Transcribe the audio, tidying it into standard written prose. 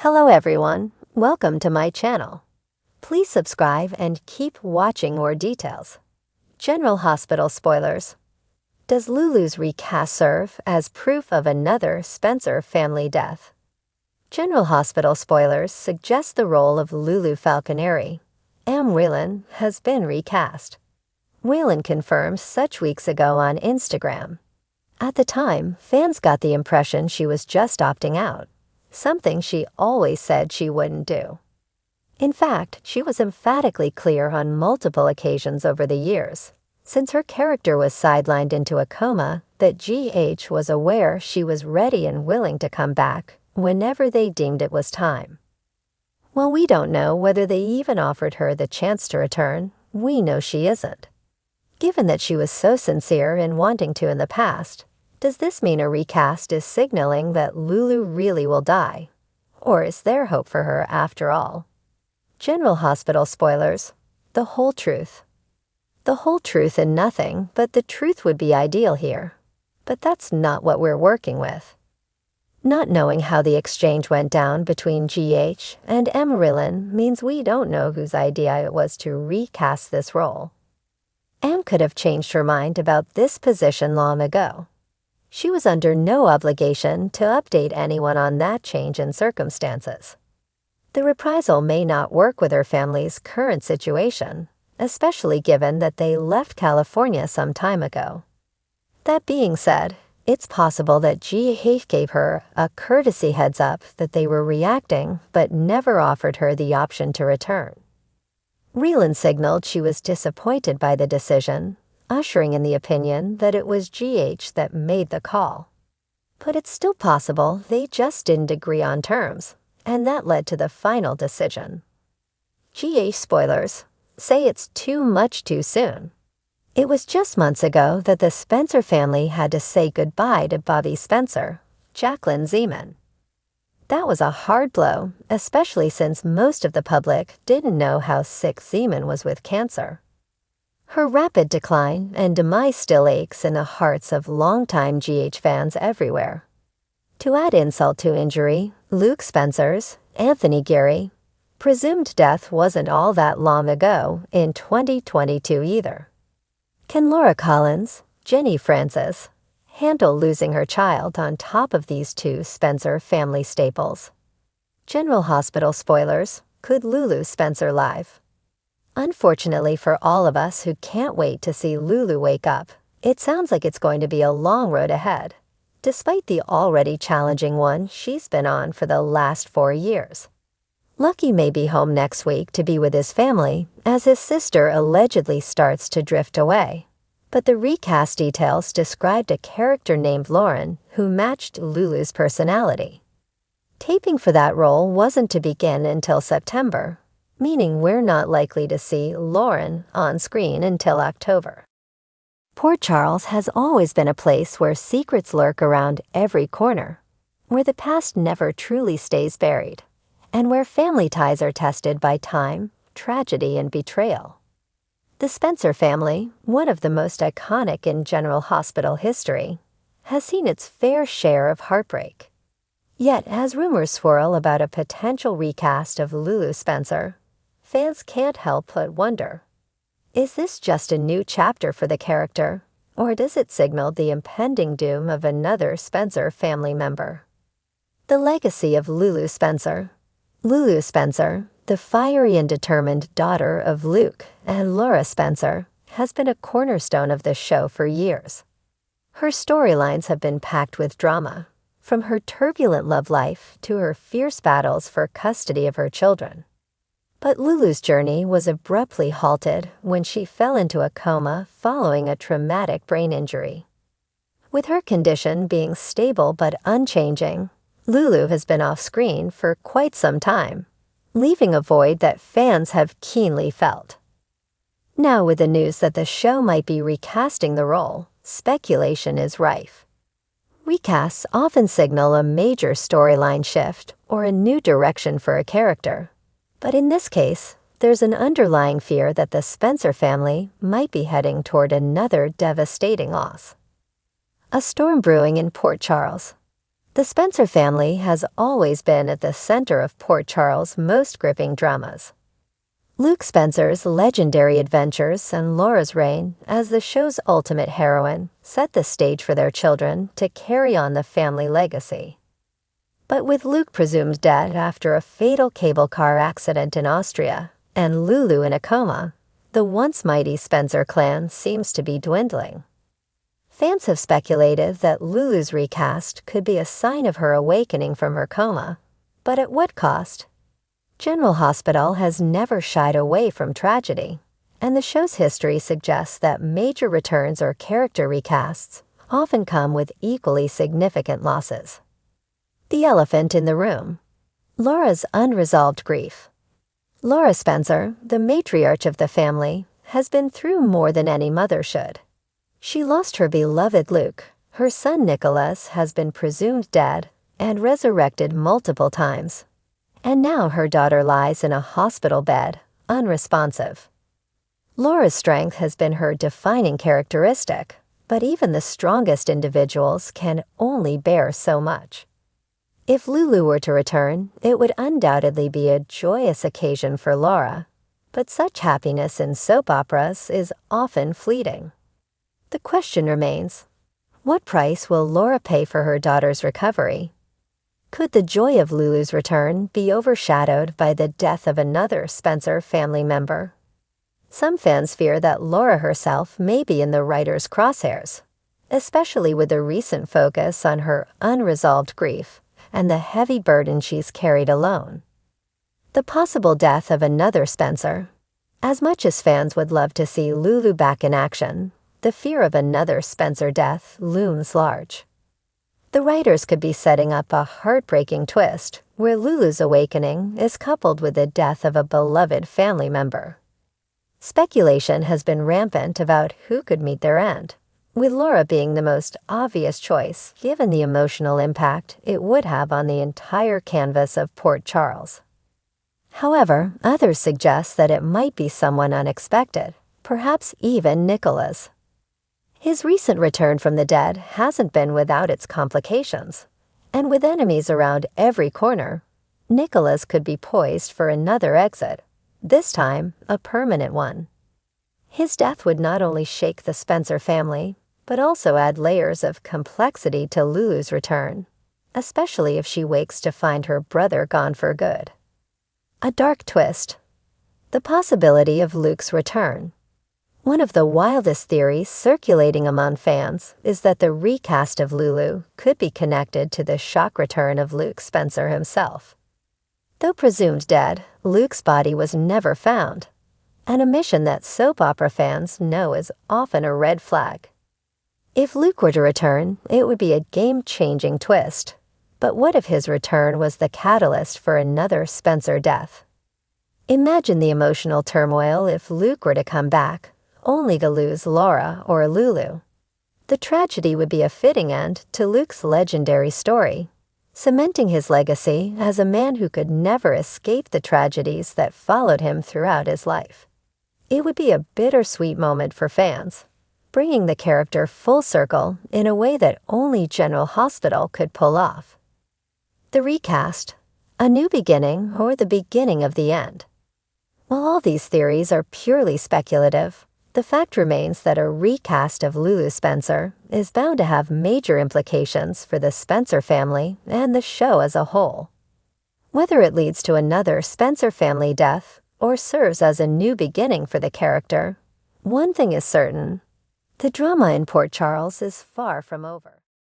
Hello everyone, welcome to my channel. Please subscribe and keep watching more details. General Hospital spoilers. Does Lulu's recast serve as proof of another Spencer family death? General Hospital spoilers suggest the role of Lulu Falconeri, Whelan, has been recast. Whelan confirmed such weeks ago on Instagram. At the time, fans got the impression she was just opting out, something she always said she wouldn't do. In fact, she was emphatically clear on multiple occasions over the years, since her character was sidelined into a coma, that GH was aware she was ready and willing to come back whenever they deemed it was time. While we don't know whether they even offered her the chance to return, we know she isn't. Given that she was so sincere in wanting to in the past, does this mean a recast is signaling that Lulu really will die? Or is there hope for her after all? General Hospital spoilers. The whole truth. The whole truth and nothing but the truth would be ideal here. But that's not what we're working with. Not knowing how the exchange went down between GH and Whelan means we don't know whose idea it was to recast this role. Could have changed her mind about this position long ago. She was under no obligation to update anyone on that change in circumstances. The reprisal may not work with her family's current situation, especially given that they left California some time ago. That being said, it's possible that GH gave her a courtesy heads-up that they were reacting but never offered her the option to return. Whelan signaled she was disappointed by the decision, ushering in the opinion that it was GH that made the call. But it's still possible they just didn't agree on terms, and that led to the final decision. GH spoilers say it's too much too soon. It was just months ago that the Spencer family had to say goodbye to Bobby Spencer, Jacqueline Zeman. That was a hard blow, especially since most of the public didn't know how sick Zeman was with cancer. Her rapid decline and demise still aches in the hearts of longtime GH fans everywhere. To add insult to injury, Luke Spencer's, Anthony Geary, presumed death wasn't all that long ago in 2022 either. Can Laura Collins, Jenny Francis, handle losing her child on top of these two Spencer family staples? General Hospital spoilers. Could Lulu Spencer live? Unfortunately for all of us who can't wait to see Lulu wake up, it sounds like it's going to be a long road ahead, despite the already challenging one she's been on for the last 4 years. Lucky may be home next week to be with his family as his sister allegedly starts to drift away. But the recast details described a character named Lauren who matched Lulu's personality. Taping for that role wasn't to begin until September, meaning we're not likely to see Lauren on screen until October. Port Charles has always been a place where secrets lurk around every corner, where the past never truly stays buried, and where family ties are tested by time, tragedy, and betrayal. The Spencer family, one of the most iconic in General Hospital history, has seen its fair share of heartbreak. Yet, as rumors swirl about a potential recast of Lulu Spencer, fans can't help but wonder, is this just a new chapter for the character, or does it signal the impending doom of another Spencer family member? The legacy of Lulu Spencer. Lulu Spencer, the fiery and determined daughter of Luke and Laura Spencer, has been a cornerstone of this show for years. Her storylines have been packed with drama, from her turbulent love life to her fierce battles for custody of her children. But Lulu's journey was abruptly halted when she fell into a coma following a traumatic brain injury. With her condition being stable but unchanging, Lulu has been off-screen for quite some time, leaving a void that fans have keenly felt. Now, with the news that the show might be recasting the role, speculation is rife. Recasts often signal a major storyline shift or a new direction for a character. But in this case, there's an underlying fear that the Spencer family might be heading toward another devastating loss. A storm brewing in Port Charles. The Spencer family has always been at the center of Port Charles' most gripping dramas. Luke Spencer's legendary adventures and Laura's reign as the show's ultimate heroine set the stage for their children to carry on the family legacy. But with Luke presumed dead after a fatal cable car accident in Austria and Lulu in a coma, the once mighty Spencer clan seems to be dwindling. Fans have speculated that Lulu's recast could be a sign of her awakening from her coma, but at what cost? General Hospital has never shied away from tragedy, and the show's history suggests that major returns or character recasts often come with equally significant losses. The elephant in the room. Laura's unresolved grief. Laura Spencer, the matriarch of the family, has been through more than any mother should. She lost her beloved Luke, her son Nicholas has been presumed dead and resurrected multiple times, and now her daughter lies in a hospital bed, unresponsive. Laura's strength has been her defining characteristic, but even the strongest individuals can only bear so much. If Lulu were to return, it would undoubtedly be a joyous occasion for Laura, but such happiness in soap operas is often fleeting. The question remains, what price will Laura pay for her daughter's recovery? Could the joy of Lulu's return be overshadowed by the death of another Spencer family member? Some fans fear that Laura herself may be in the writer's crosshairs, especially with the recent focus on her unresolved grief and the heavy burden she's carried alone. The possible death of another Spencer. As much as fans would love to see Lulu back in action, the fear of another Spencer death looms large. The writers could be setting up a heartbreaking twist where Lulu's awakening is coupled with the death of a beloved family member. Speculation has been rampant about who could meet their end, with Laura being the most obvious choice given the emotional impact it would have on the entire canvas of Port Charles. However, others suggest that it might be someone unexpected, perhaps even Nicholas. His recent return from the dead hasn't been without its complications, and with enemies around every corner, Nicholas could be poised for another exit, this time a permanent one. His death would not only shake the Spencer family, but also add layers of complexity to Lulu's return, especially if she wakes to find her brother gone for good. A dark twist. The possibility of Luke's return. One of the wildest theories circulating among fans is that the recast of Lulu could be connected to the shock return of Luke Spencer himself. Though presumed dead, Luke's body was never found, an omission that soap opera fans know is often a red flag. If Luke were to return, it would be a game-changing twist. But what if his return was the catalyst for another Spencer death? Imagine the emotional turmoil if Luke were to come back, only to lose Laura or Lulu. The tragedy would be a fitting end to Luke's legendary story, cementing his legacy as a man who could never escape the tragedies that followed him throughout his life. It would be a bittersweet moment for fans, bringing the character full circle in a way that only General Hospital could pull off. The recast, a new beginning or the beginning of the end. While all these theories are purely speculative, the fact remains that a recast of Lulu Spencer is bound to have major implications for the Spencer family and the show as a whole. Whether it leads to another Spencer family death or serves as a new beginning for the character, one thing is certain: the drama in Port Charles is far from over.